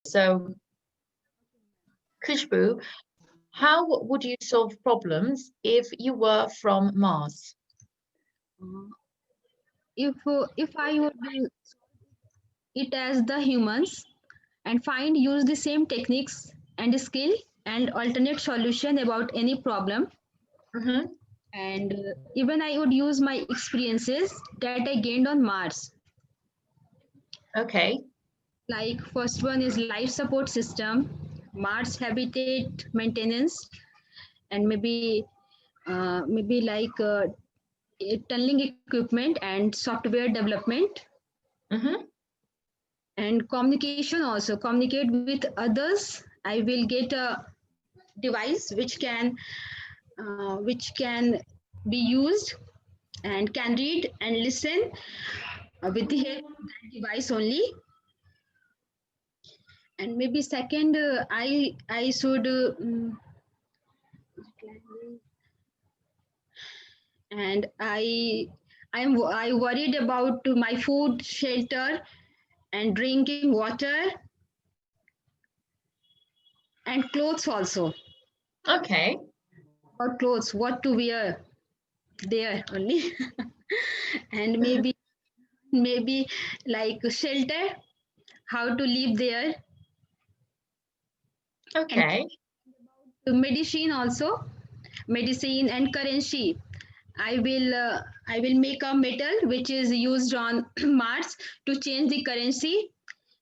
So, Khushbu, how would you solve problems if you were from Mars? Uh, if I would it as the humans and find use the same techniques and skill and alternate solution about any problem, Mm-hmm. and even I would use my experiences that I gained on Mars. Okay. Like first one is life support system, Mars habitat maintenance, and maybe like tunneling equipment and software development, Mm-hmm. and communication also communicate with others. I will get a device which can be used and can read and listen with the help of that device only. And maybe second, I should and I worried about my food, shelter, and drinking water and clothes also. Okay. About clothes, what to wear there only, and maybe like shelter, how to live there, and Okay. medicine also, medicine and currency. I will make a metal which is used on Mars to change the currency,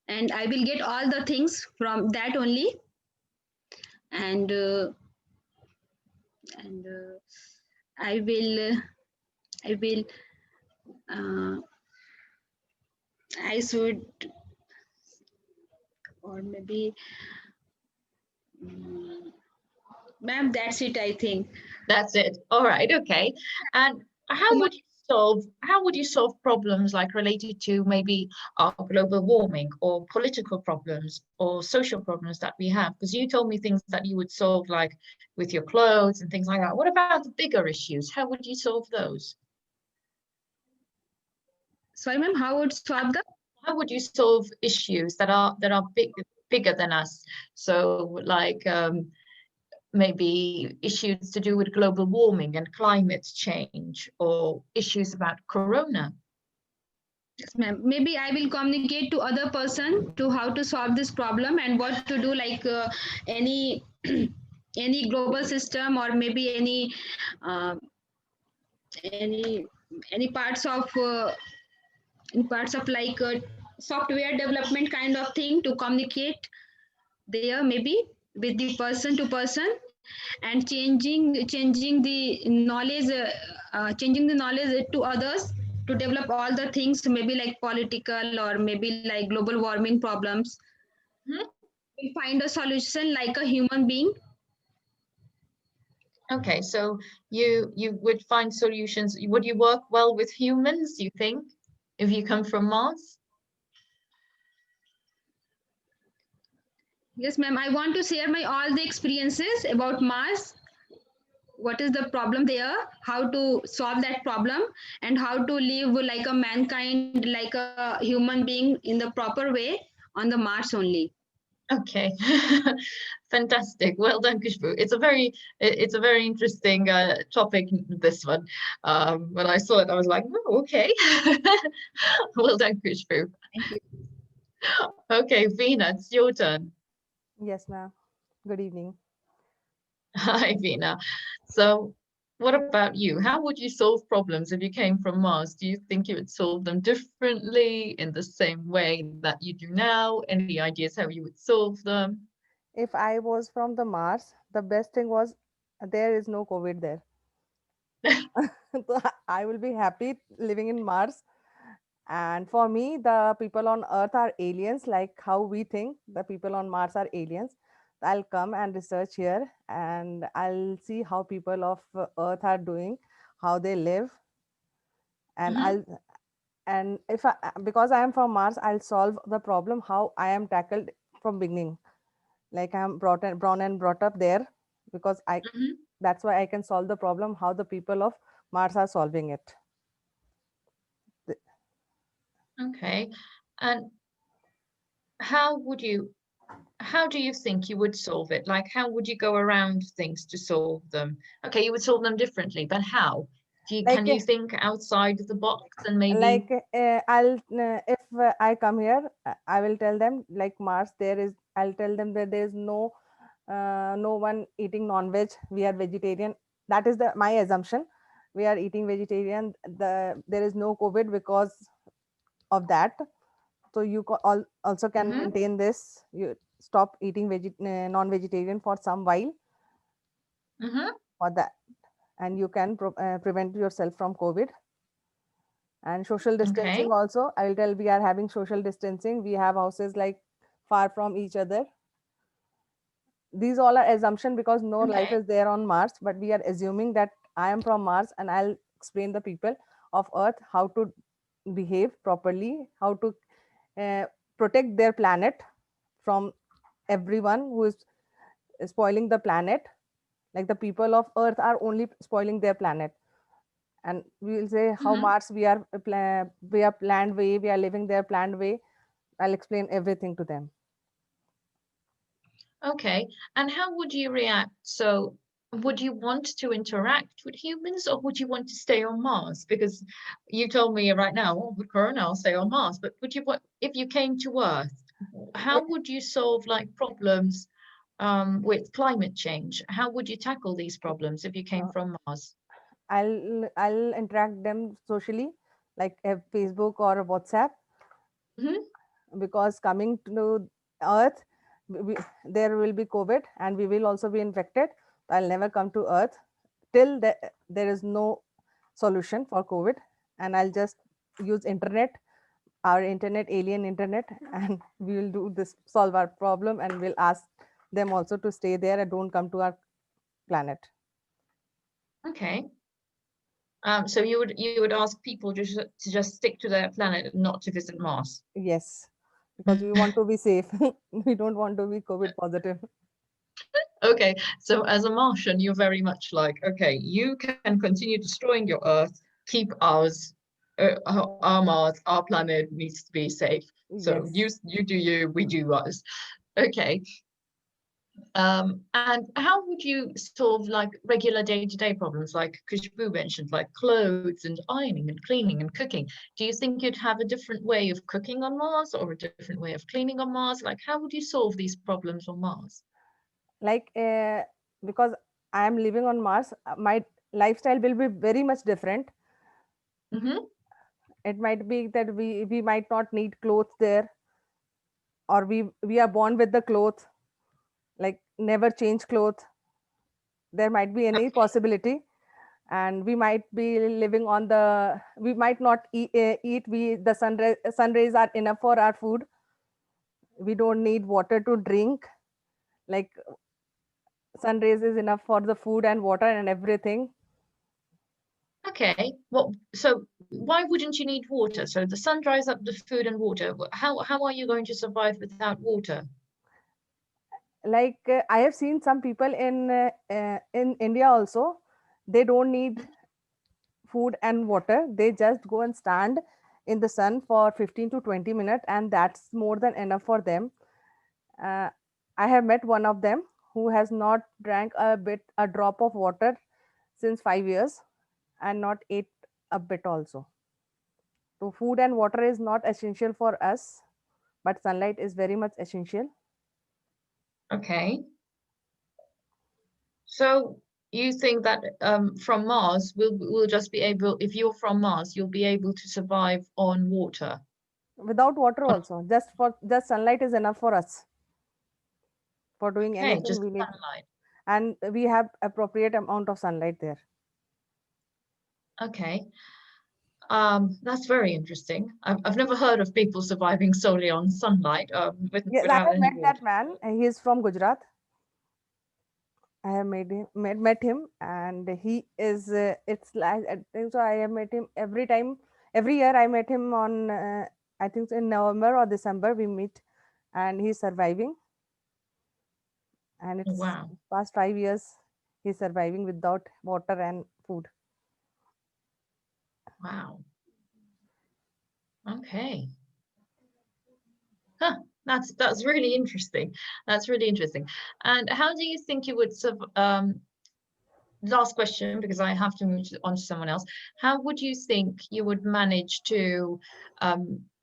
and I will get all the things from that only, and and I will I will uh, I should, or maybe mm, ma'am, that's it I think. That's it. All right. Okay. And how would you solve problems like related to maybe global warming or political problems or social problems that we have? Because you told me things that you would solve like with your clothes and things like that. What about the bigger issues? How would you solve those? Sorry ma'am, how would solve the. How would you solve issues that are bigger than us? So like maybe issues to do with global warming and climate change or issues about corona. Yes, ma'am. Maybe I will communicate to other person to how to solve this problem and what to do, like any any global system, or maybe uh, any any parts of like software development kind of thing to communicate there, maybe with the person to person, and changing the knowledge to others to develop all the things, maybe like political or maybe like global warming problems. Mhm. We find a solution like a human being. Okay, so you would find solutions. Would you work well with humans, you think, if you come from Mars? Yes ma'am, I want to share my all the experiences about Mars, what is the problem there, how to solve that problem, and how to live like a mankind, like a human being in the proper way on the Mars only. Okay, fantastic. Well done, Kushbu. It's a very interesting topic, this one. When I saw it, I was like, oh, okay. Well done, Kushbu. Thank you. Okay, Veena, it's your turn. Yes, ma'am. Good evening. Hi, Veena. So, what about you? How would you solve problems if you came from Mars? Do you think you would solve them differently in the same way that you do now? Any ideas how you would solve them? If I was from the Mars, the best thing was there is no COVID there. So I will be happy living in Mars. And for me, the people on Earth are aliens, like how we think the people on Mars are aliens. I'll come and research here, and I'll see how people of Earth are doing, how they live, and Mhm. if I, because I am from Mars, I'll solve the problem how I am tackled from beginning. Like I'm born and brought up there, because I Mhm. that's why I can solve the problem how the people of Mars are solving it. Okay. And how would you how do you think you would solve it? Like, how would you go around things to solve them? Okay, you would solve them differently, but how? Like Can you think outside the box and maybe? like I'll if I come here, I will tell them like Mars. I'll tell them that there is no one eating non-veg. We are vegetarian. That is my assumption. We are eating vegetarian. There is no COVID because of that. So you also can Mhm, maintain this. You stop eating non-vegetarian for some while mhm. for that, and you can prevent yourself from COVID. And social Okay, distancing also, I will tell, we are having social distancing. We have houses like far from each other. These all are assumption because no life okay, is there on Mars, but we are assuming that I am from Mars, and I'll explain the people of Earth how to behave properly, how to uh, protect their planet from everyone who is spoiling the planet. Like the people of Earth are only spoiling their planet, and we will say how mhm. Mars we are planned way, we are living their planned way. I'll explain everything to them. Okay. And how would you react? So, would you want to interact with humans or would you want to stay on Mars? Because you told me right now, oh, with Corona, I'll stay on Mars. But would you want, if you came to Earth, Eh, how would you solve like problems with climate change? How would you tackle these problems if you came uh, from Mars? I'll interact them socially, like Facebook or WhatsApp, Hmm. because coming to Earth, we, there will be COVID, and we will also be infected. I'll never come to Earth till there is no solution for COVID, and I'll just use internet, our internet, alien internet, and we will do this, solve our problem, and we'll ask them also to stay there and don't come to our planet. Okay. So you would ask people just to just stick to their planet and not to visit Mars. Yes, because we want to be safe. We don't want to be COVID positive. Okay, so as a Martian, you're very much like, okay, you can continue destroying your Earth, keep ours, our Mars, our planet needs to be safe. So Yes. you do you, we do us. Okay. And how would you solve like regular day-to-day problems, like Kushbu mentioned, like clothes and ironing and cleaning and cooking? Do you think you'd have a different way of cooking on Mars or a different way of cleaning on Mars? Like, how would you solve these problems on Mars? Like because I am living on Mars, my lifestyle will be very much different. Mm-hmm. It might be that we might not need clothes there, or we are born with the clothes, like never change clothes. There might be any possibility, and we might be living on the, we might not eat, we the sun rays are enough for our food. We don't need water to drink. Like sun rays is enough for the food and water and everything. Okay, well, so why wouldn't you need water? So the sun dries up the food and water. How are you going to survive without water? Like I have seen some people in India also, they don't need food and water. They just go and stand in the sun for 15 to 20 minutes, and that's more than enough for them. uh, I have met one of them who has not drank a drop of water since 5 years, and not ate a bit also. So food and water is not essential for us, but sunlight is very much essential. Okay, so you think that from Mars, we'll just be able, if you're from Mars, you'll be able to survive on water. Without water also, just sunlight is enough for us. For doing Okay, anything just we need, sunlight. and we have appropriate amount of sunlight there. Okay, that's very interesting. I've never heard of people surviving solely on sunlight, Yes, I without have any met that water. man. He is from Gujarat. I have met him, and he is. It's like I think so. I have met him every time. Every year I met him on. I think so in November or December we meet, and he's surviving. And Oh, it's wow, past 5 years he's surviving without water and food. wow. Okay. Huh. That's really interesting. That's really interesting. And how do you think you would last question, because I have to move on to someone else. How would you think you would manage to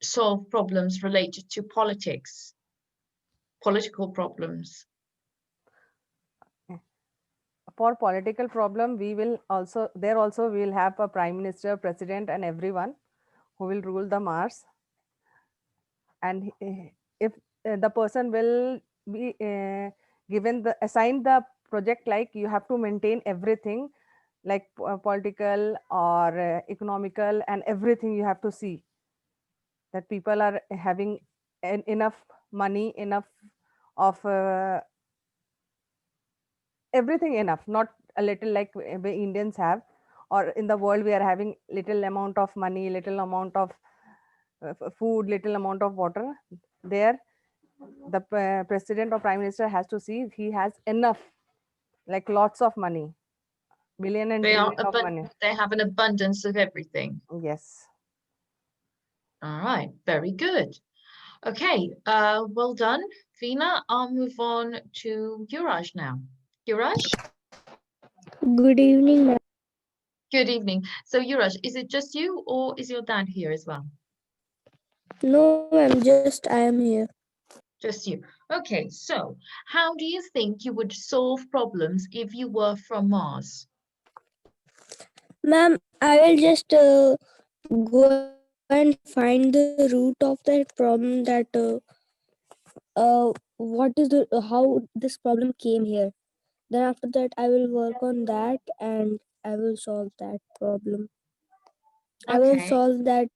solve problems related to politics, political problems? For political problem, we will also there also we will have a prime minister, president, and everyone who will rule the Mars. And if the person will be given the assigned the project, like you have to maintain everything, like political or economical, and everything you have to see that people are having enough money, enough of everything enough, not a little like we Indians have, or in the world we are having little amount of money, little amount of food, little amount of water. There, the president or prime minister has to see if he has enough, like lots of money, billion and trillion of money. They have an abundance of everything. Yes. All right, very good. Okay, well done, Veena. I'll move on to Yuraj now. Yuraj, Good evening, ma'am. good evening. So Yuraj, is it just you or is your dad here as well? No, ma'am, just I am here. Just you. Okay, so how do you think you would solve problems if you were from Mars? Ma'am, I will just go and find the root of that problem, that what is the how this problem came here. Then after that, I will work on that and I will solve that problem. I will Okay. solve that.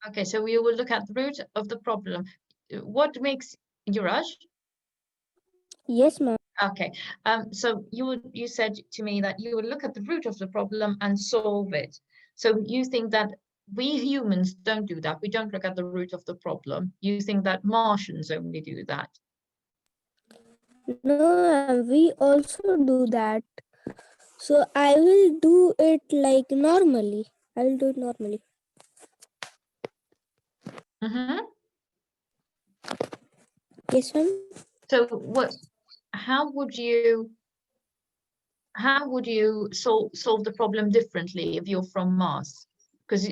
Okay, so we will look at the root of the problem. What makes Yuraj? Yes, ma'am. Okay, so you said to me that you would look at the root of the problem and solve it. So you think that we humans don't do that. We don't look at the root of the problem. You think that Martians only do that. No, ma'am, we also do that. So I will do it like normally. I will do it normally. Mm-hmm. Yes, ma'am. So how would you solve the problem differently if you're from Mars? Because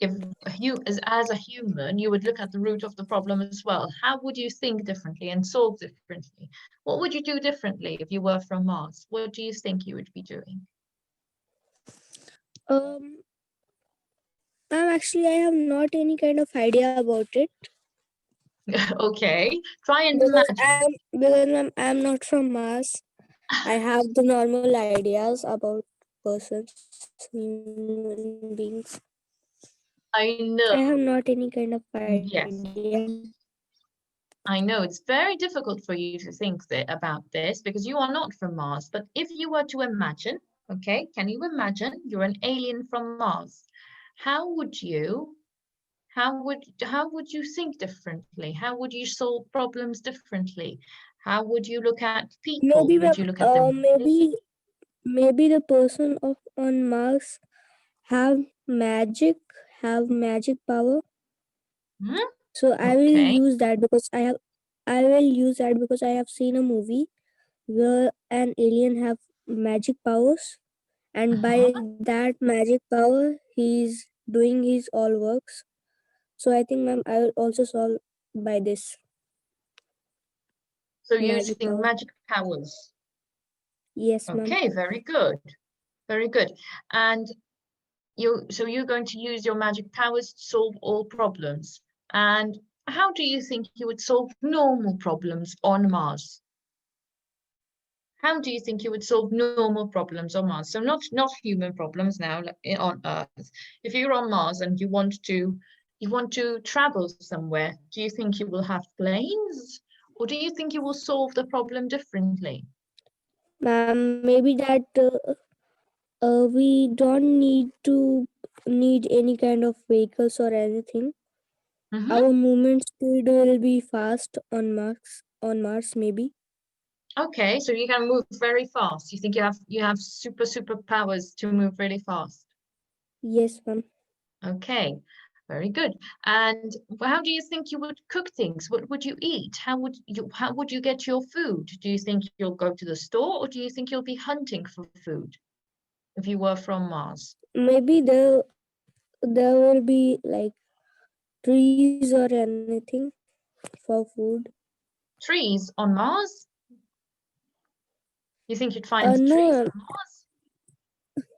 if you as a human, you would look at the root of the problem as well. How would you think differently and solve differently? What would you do differently if you were from Mars? What do you think you would be doing? Um, actually, I have not any kind of idea about it. Okay, try and Because imagine. I'm not from Mars. I have the normal ideas about persons, human beings. I I have know. not any kind of idea. Yes. I know it's very difficult for you to think about this because you are not from Mars. But if you were to imagine, okay, can you imagine you're an alien from Mars? How would you, how would you think differently? How would you solve problems differently? How would you look at people? Maybe, Would you look at them? maybe the person of on Mars have magic, have magic power. Hmm? So I will Okay. use that because I will use that because I have seen a movie where an alien have magic powers, and by Uh-huh. that magic power he's doing his all works. So I think, ma'am, I will also solve by this So magic using power. magic powers. Yes, ma'am. Okay, very good. Very good. And so you're going to use your magic powers to solve all problems. And how do you think you would solve normal problems on Mars? How do you think you would solve normal problems on Mars? So not human problems now on Earth. If you're on Mars and you want to travel somewhere, do you think you will have planes? Or do you think you will solve the problem differently? Ma'am, maybe that we don't need any kind of vehicles or anything. Mm-hmm. Our movement speed will be fast on Mars. On Mars, maybe. Okay, so you can move very fast. You think you have super powers to move really fast. Yes, ma'am. Okay. Very good. And how do you think you would cook things? What would you eat? How would you get your food? Do you think you'll go to the store, or do you think you'll be hunting for food if you were from Mars? Maybe there will be like trees or anything for food. Trees on Mars? You think you'd find trees No, on Mars?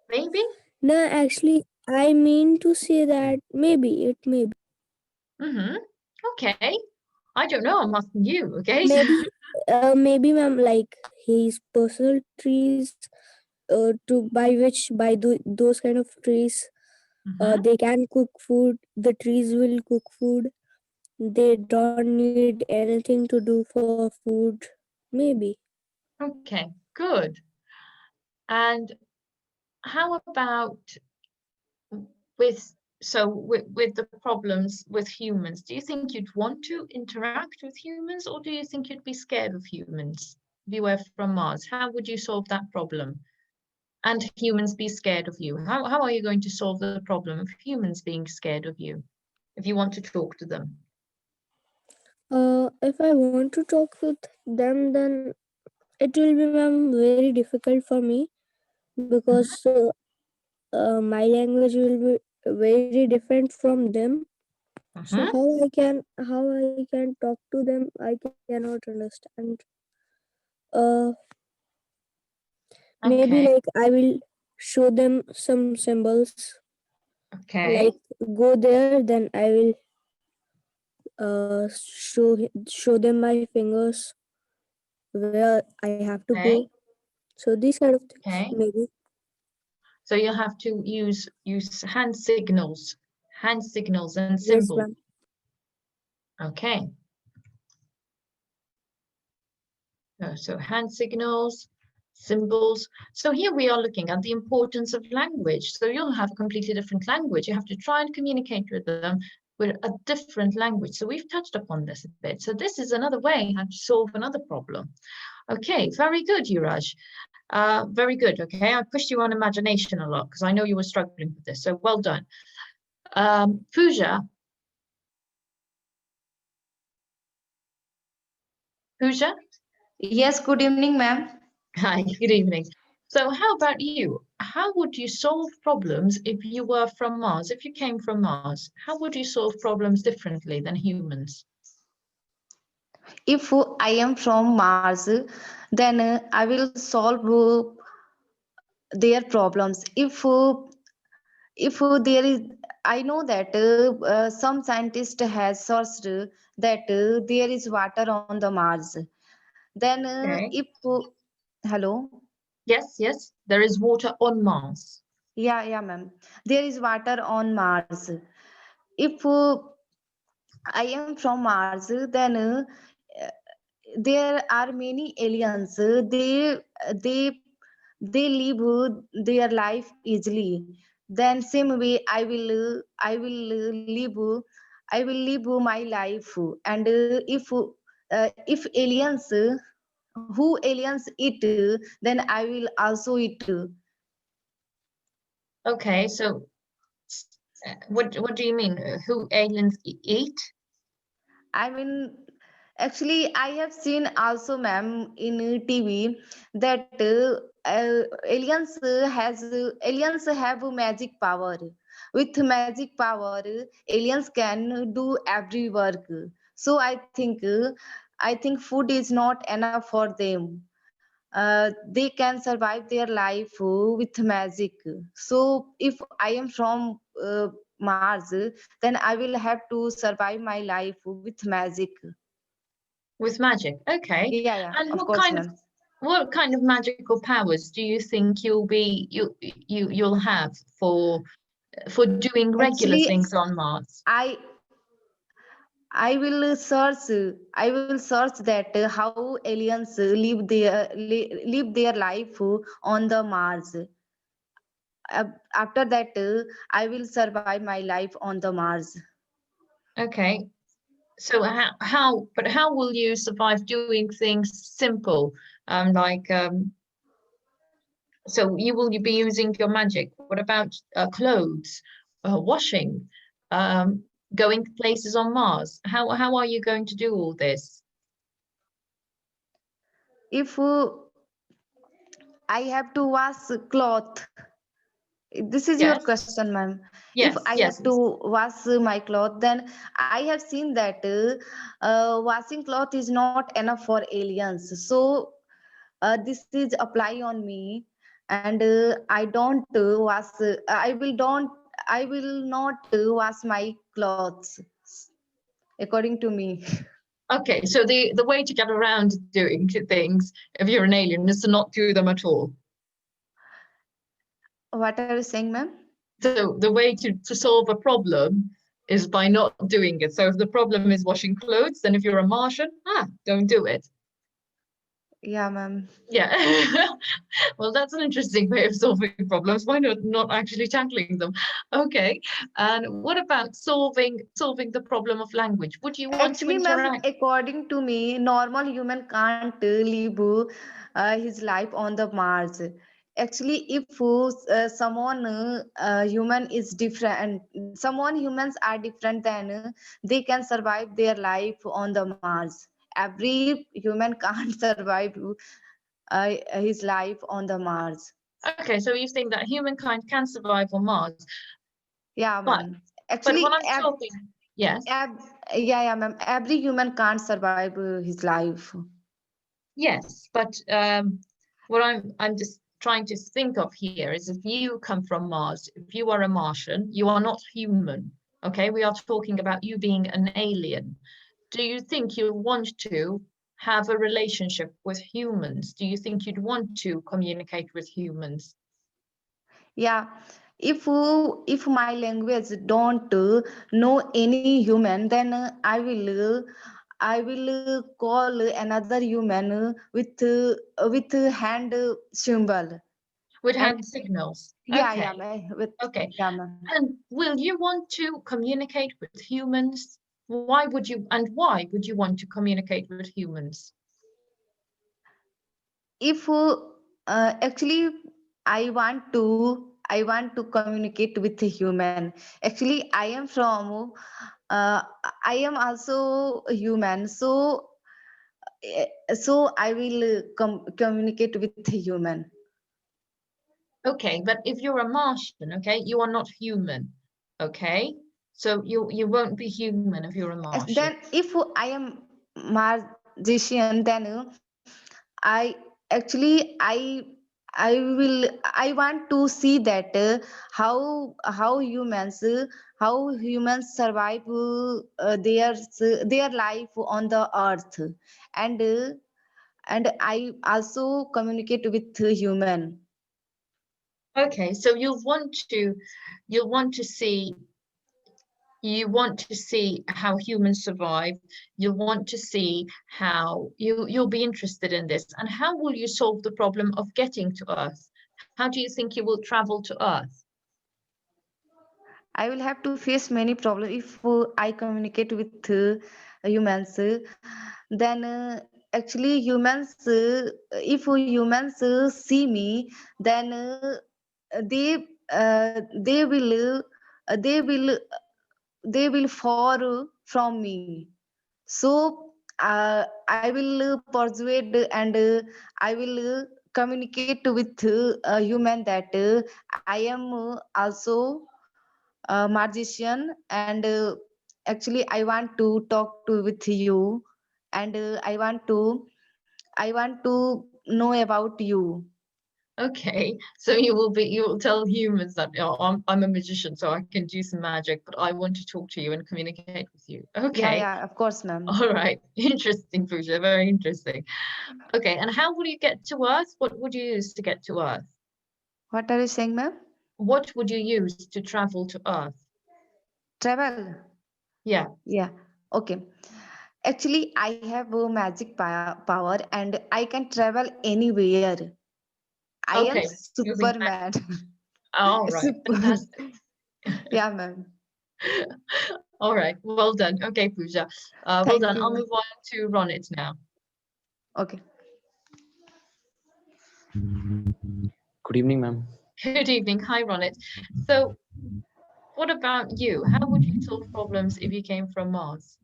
Maybe? no, actually, I mean to say that maybe it may be. Mm-hmm. Okay. I don't know. I'm asking you, okay? Maybe, ma'am, like his personal trees, to those kind of trees, Mhm. they can cook food. The trees will cook food. They don't need anything to do for food. Maybe. Okay, good. And how about with with the problems with humans? Do you think you'd want to interact with humans, or do you think you'd be scared of humans if you were from Mars? How would you solve that problem? And humans be scared of you? How are you going to solve the problem of humans being scared of you if you want to talk to them? If I want to talk with them, then it will be, ma'am, very difficult for me Mhm. because my language will be very different from them. So Mhm. how I can talk to them? I cannot understand. Uh, Maybe Okay. like I will show them some symbols. Okay. Like go there, then I will show them my fingers where I have to Okay. go. So these kind of things, Okay. maybe. So you'll have to use hand signals and Yes, symbols. ma'am. Okay. So hand signals, symbols. So here we are looking at the importance of language. So you'll have a completely different language. You have to try and communicate with them with a different language. So we've touched upon this a bit. So this is another way how to solve another problem. Okay, very good, Yuraj. Very good. Okay, I pushed you on imagination a lot because I know you were struggling with this. So well done. Pooja, Pooja, Yes, good evening, ma'am. hi, good evening. So how about you? How would you solve problems if you were from Mars? If you came from Mars, how would you solve problems differently than humans? If I am from Mars, then I will solve their problems. If there is, I know that some scientist has searched that there is water on the Mars. Then Okay. if hello, Yes, yes, there is water on Mars. yeah, ma'am, there is water on Mars. If I am from Mars, then there are many aliens. They live their life easily. Then same way I will live my life. And if aliens who aliens eat, then I will also eat. Okay, so what do you mean? Who aliens eat? I mean, actually, I have seen also, ma'am, in TV that aliens have a magic power. With magic power, aliens can do every work. So I think food is not enough for them. They can survive their life with magic. So if I am from Mars, then I will have to survive my life with magic. With magic. Okay. Yeah, And of course, ma'am. what kind of magical powers do you think you'll have for doing regular Actually, things on Mars? I I will search. I will search that how aliens live their life on the Mars. After that, I will survive my life on the Mars. Okay. So how will you survive doing things simple? Like so you will be using your magic. What about clothes, washing? going places on Mars? How are you going to do all this? If I have to wash cloth, this is your Yes, question, ma'am. If yes, I have yes. to wash my cloth, then I have seen that washing cloth is not enough for aliens. So this is apply on me, and I don't wash. I will not wash my clothes, according to me. Okay, so the way to get around doing things if you're an alien is to not do them at all. What are you saying, ma'am? So the way to solve a problem is by not doing it. So if the problem is washing clothes, then if you're a Martian, don't do it. Yeah, ma'am. Yeah. Well, that's an interesting way of solving problems. Why not actually tackling them? Okay. And what about solving the problem of language? Would you want to Actually, ma'am, interact? according to me, normal human can't live his life on the Mars. Actually, if someone human is different, someone humans are different, then they can survive their life on the Mars. Every human can't survive his life on the Mars. Okay, so you think that humankind can survive on Mars, Yeah, but ma'am. but what Actually, I'm talking, yes. yeah, ma'am. Every human can't survive his life. Yes, but what I'm just trying to think of here is if you come from Mars, if you are a Martian, you are not human. Okay, we are talking about you being an alien. Do you think you want to have a relationship with humans? Do you think you'd want to communicate with humans? Yeah, if my language don't know any human, then I will call another human with hand symbol. With And hand signals. yeah, Okay, with okay. yeah, ma'am. And will you want to communicate with humans? Why would you want to communicate with humans? If actually I want to communicate with a human. Actually, uh, I am also a human, so I will communicate with a human. Okay, but if you're a Martian, okay, you are not human. Okay, so you won't be human if you're a Martian. Then if I am magician, then I actually I want to see that how humans survive their life on the earth, and uh, and I also communicate with human. Okay, so you'll want to see you want to see how humans survive. You'll want to see how you'll be interested in this. And how will you solve the problem of getting to Earth? How do you think you will travel to Earth? I will have to face many problems if I communicate with humans. Then actually if humans see me, then they they will they will fall from me. So I will persuade, and I will communicate with a human that I am also a magician, and actually I want to talk to with you, and I want to know about you. Okay, so you will tell humans that, oh, I'm a magician, so I can do some magic, but I want to talk to you and communicate with you. Yeah, Okay, yeah, of course, ma'am. all right, interesting, Pooja, very interesting. Okay, and how will you get to Earth? What would you use to get to Earth? What are you saying, ma'am? What would you use to travel to Earth? Travel. Yeah. Yeah, okay. Actually, I have a magic power, and I can travel anywhere. I am Okay, using Superman. all right, Super. fantastic. Yeah, ma'am. All right, well done. Okay, Pooja. Well Thank done. you, I'll ma'am. move on to Ronit now. Okay. Good evening, ma'am. Good evening. Hi, Ronit. So What about you? How would you solve problems if you came from Mars?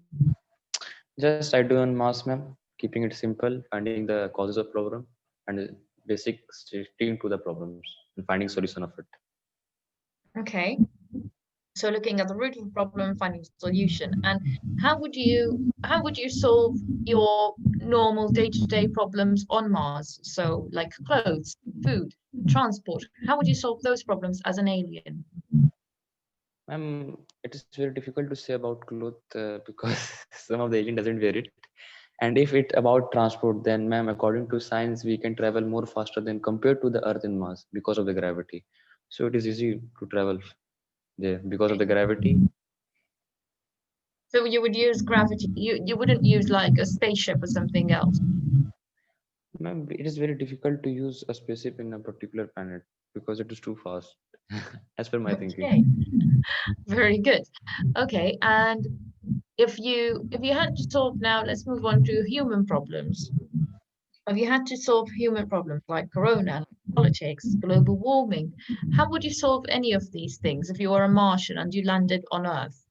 Just I do on mass, ma'am, keeping it simple, finding the causes of problem, and basic sticking to the problems and finding solution of it. Okay. So looking at the root of the problem, finding solution. And how would you solve your normal day-to-day problems on Mars? So like clothes, food, transport. How would you solve those problems as an alien? Ma'am, it is very difficult to say about cloth because some of the agent doesn't wear it. And if it about transport, then ma'am, according to science, we can travel more faster than compared to the Earth and Mars because of the gravity. So it is easy to travel there because of the gravity. So you would use gravity. You wouldn't use like a spaceship or something else. Ma'am, it is very difficult to use a spaceship in a particular planet because it is too fast, as per my thinking. Okay, very good. Okay, and if you had to solve now, let's move on to human problems. If you had to solve human problems like corona, like politics, global warming, how would you solve any of these things if you were a Martian and you landed on Earth?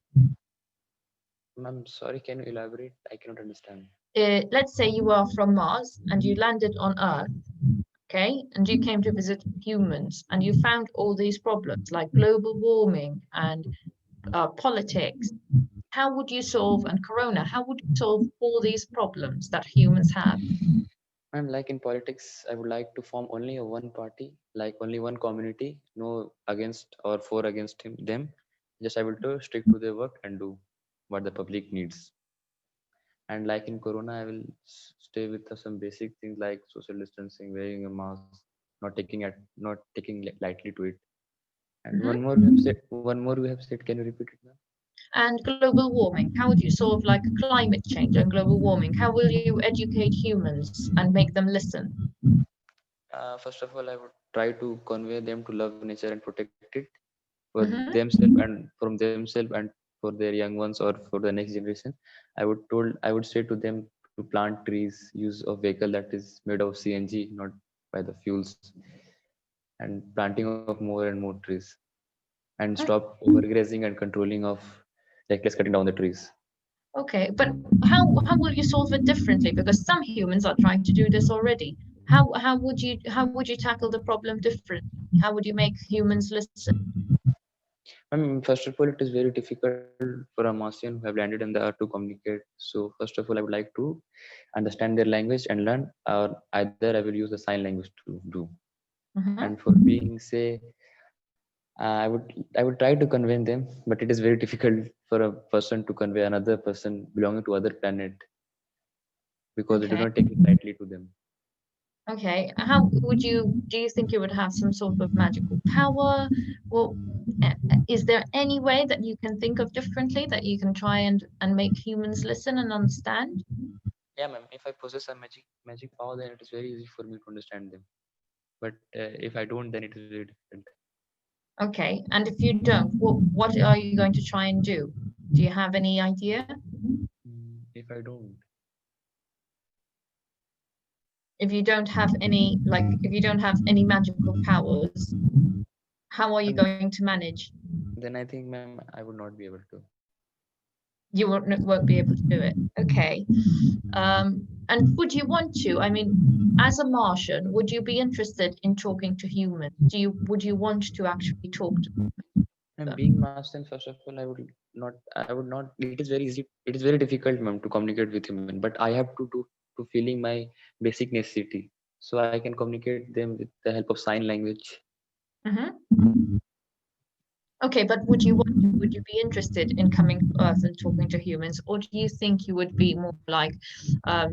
Ma'am, sorry, can you elaborate? I cannot understand. Let's say you are from Mars and you landed on Earth, okay, and you came to visit humans and you found all these problems like global warming and politics. How would you solve, and corona, how would you solve all these problems that humans have? Ma'am, like in politics, I would like to form only a one party, like only one community, no against or for against them. Just I will to stick to their work and do what the public needs. And like in Corona, I will stay with some basic things like social distancing, wearing a mask, not taking lightly to it. And Mhm. one more we have said. One more we have said. Can you repeat it, ma'am? And global warming, how would you solve like climate change and global warming? How will you educate humans and make them listen? First of all, I would try to convey them to love nature and protect it for Hmm. themselves and from themselves and for their young ones or for the next generation. I would say to them to plant trees, use a vehicle that is made of CNG, not by the fuels, and planting of more and more trees, and stop overgrazing and controlling of reckless cutting down the trees. Okay, but how will you solve it differently? Because some humans are trying to do this already. How would you tackle the problem differently? How would you make humans listen? I mean, first of all, it is very difficult for a Martian who have landed on the Earth to communicate. So, first of all, I would like to understand their language and learn, or either I will use the sign language to do. Hmm. And for being, say, I would try to convey them, but it is very difficult for a person to convey another person belonging to other planet because they do Okay. not take it lightly to them. Okay. Do you think you would have some sort of magical power? Well, is there any way that you can think of differently that you can try and make humans listen and understand? Yeah, ma'am. If I possess a magic power, then it is very easy for me to understand them. But if I don't, then it is very difficult. Okay. And if you don't, what are you going to try and do? Do you have any idea? If I don't, If you don't have any magical powers, how are you um, going to manage? then I think, ma'am, I would not be able to. You won't be able to do it. Okay. And would you want to? I mean, as a Martian, would you be interested in talking to humans? Would you want to actually talk to And them? being master, first of all, I would not. I would not. It is very easy. It is very difficult, ma'am, to communicate with human. But I have to do to feeling my basic necessity, so I can communicate them with the help of sign language. Hmm. Okay, but would you be interested in coming to Earth and talking to humans, or do you think you would be more like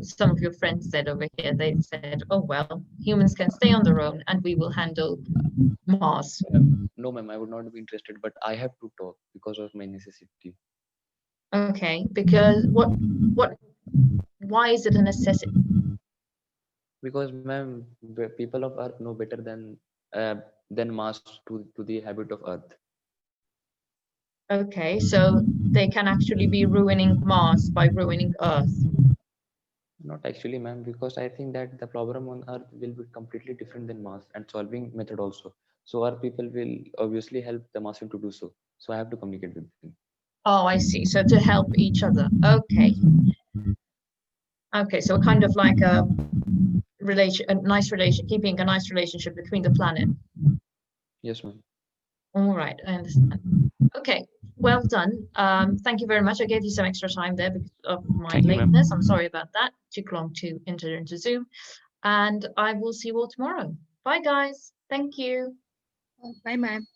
some of your friends said over here? They said, "Oh well, humans can stay on their own, and we will handle Mars." No, ma'am, I would not be interested. But I have to talk because of my necessity. Okay, because why is it a necessity? Because, ma'am, people of Earth know better uh, than Mars to the habit of Earth. Okay, so they can actually be ruining Mars by ruining Earth. Not actually, ma'am, because I think that the problem on Earth will be completely different than Mars and solving method also. So our people will obviously help the Martian to do so. So I have to communicate with them. Oh, I see. So to help each other. Okay. Okay. So kind of like a nice relation, keeping a nice relationship between the planet. Yes, ma'am. All right, I understand. Okay, well done. Thank you very much. I gave you some extra time there because of my Thank you, ma'am. lateness. I'm sorry about that. Took long to enter into Zoom. And I will see you all tomorrow. Bye, guys. Thank you. Bye, ma'am.